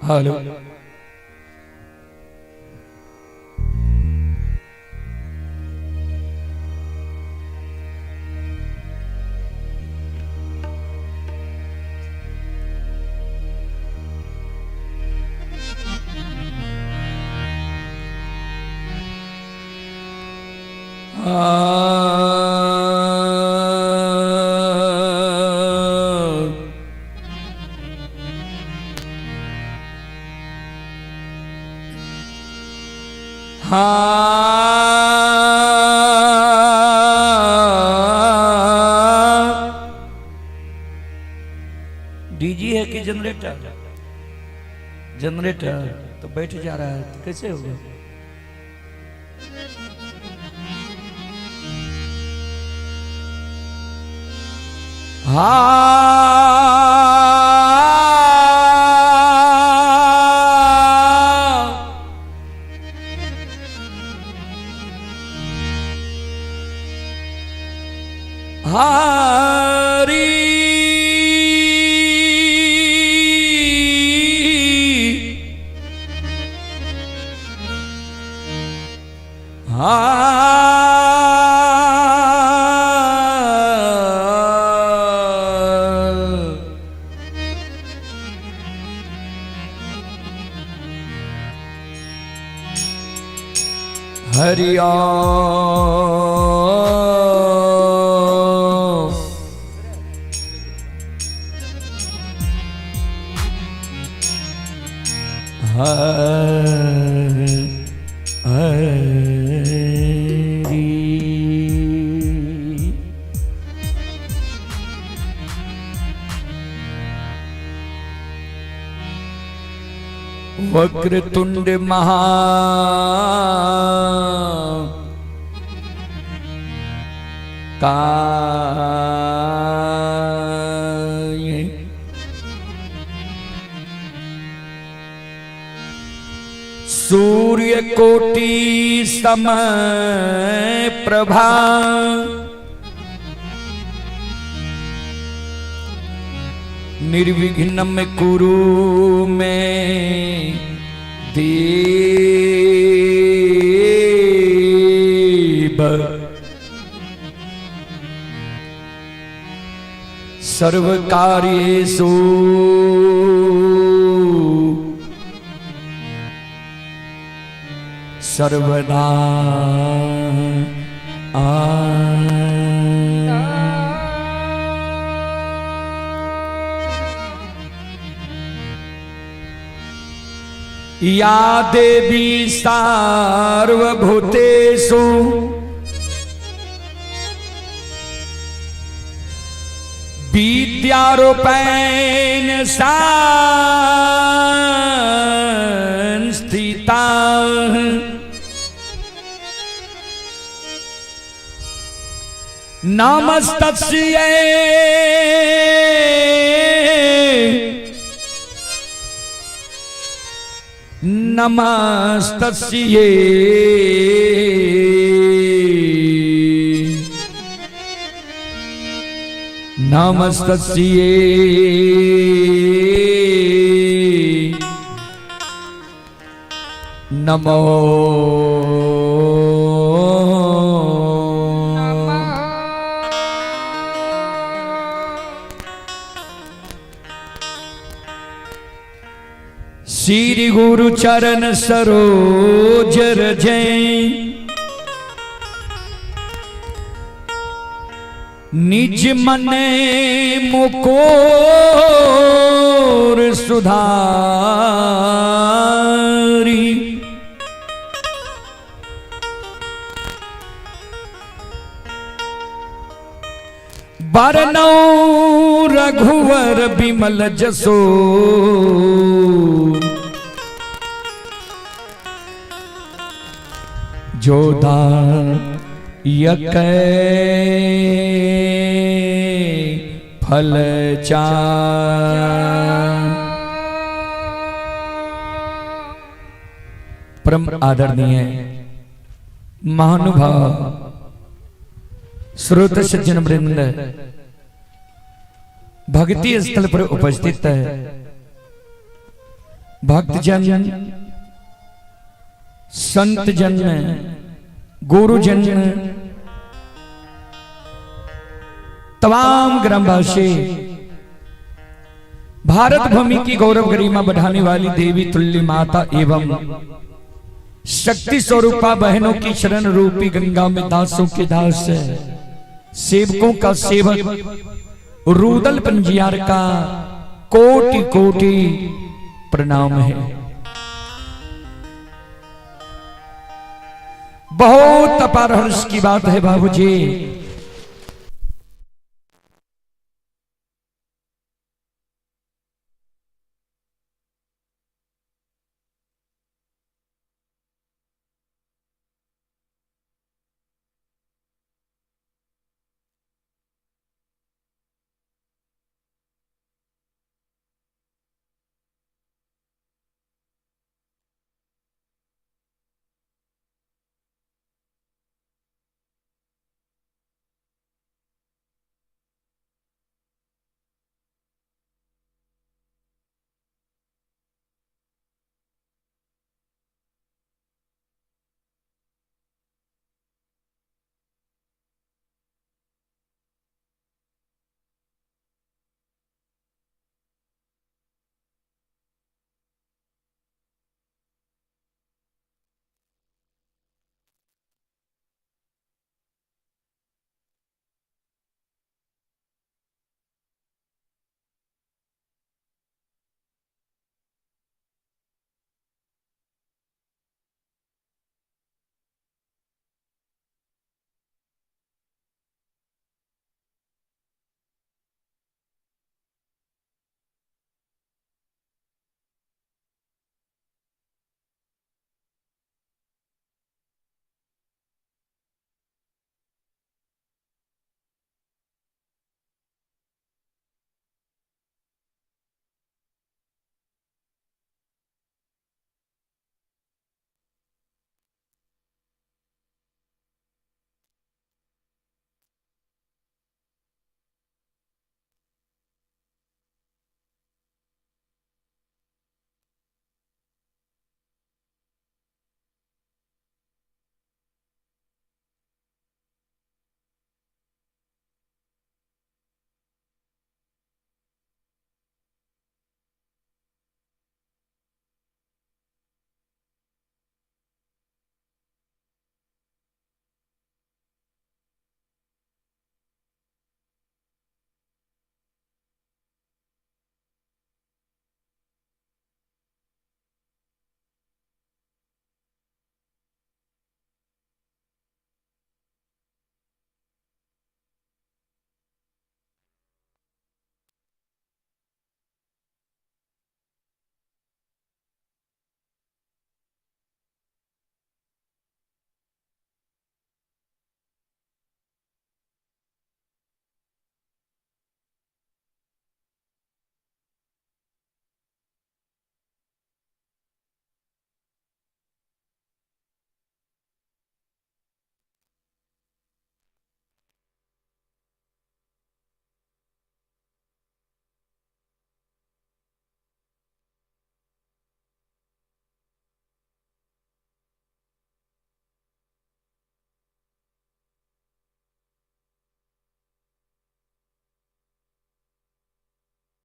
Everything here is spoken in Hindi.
हेलो डीजी है कि जनरेटर? जनरेटर तो बैठ जा रहा है, कैसे होगा? वक्रतुंड महा काय सूर्य कोटि समय प्रभा निर्विघ्नं कुरु मे देव सर्वकार्येषु सर्वदा या देवी सार्वभूतेषु विद्यारूपेण संस्थिता नमस्तस्यै नमस्तस्यै नमस्तस्यै नमो श्री गुरु चरण सरोज रजै निज मने मुकोर सुधारी बरनौ रघुवर बिमल जसो जोदा यक फल चा परम आदरणीय महानुभाव श्रोत सज्जन वृंद भक्ति स्थल पर उपस्थित है। भक्तजन, संत जन, गुरुजन, तमाम ग्रामवासी, भारत भूमि की गौरव गरिमा बढ़ाने वाली देवी तुल्य माता एवं शक्ति स्वरूपा बहनों की शरण रूपी गंगा में दासों के दास, सेवकों का सेवक रूदल पंजियार का कोटि कोटि प्रणाम है। बहुत अपार हर्ष की बात है बाबूजी,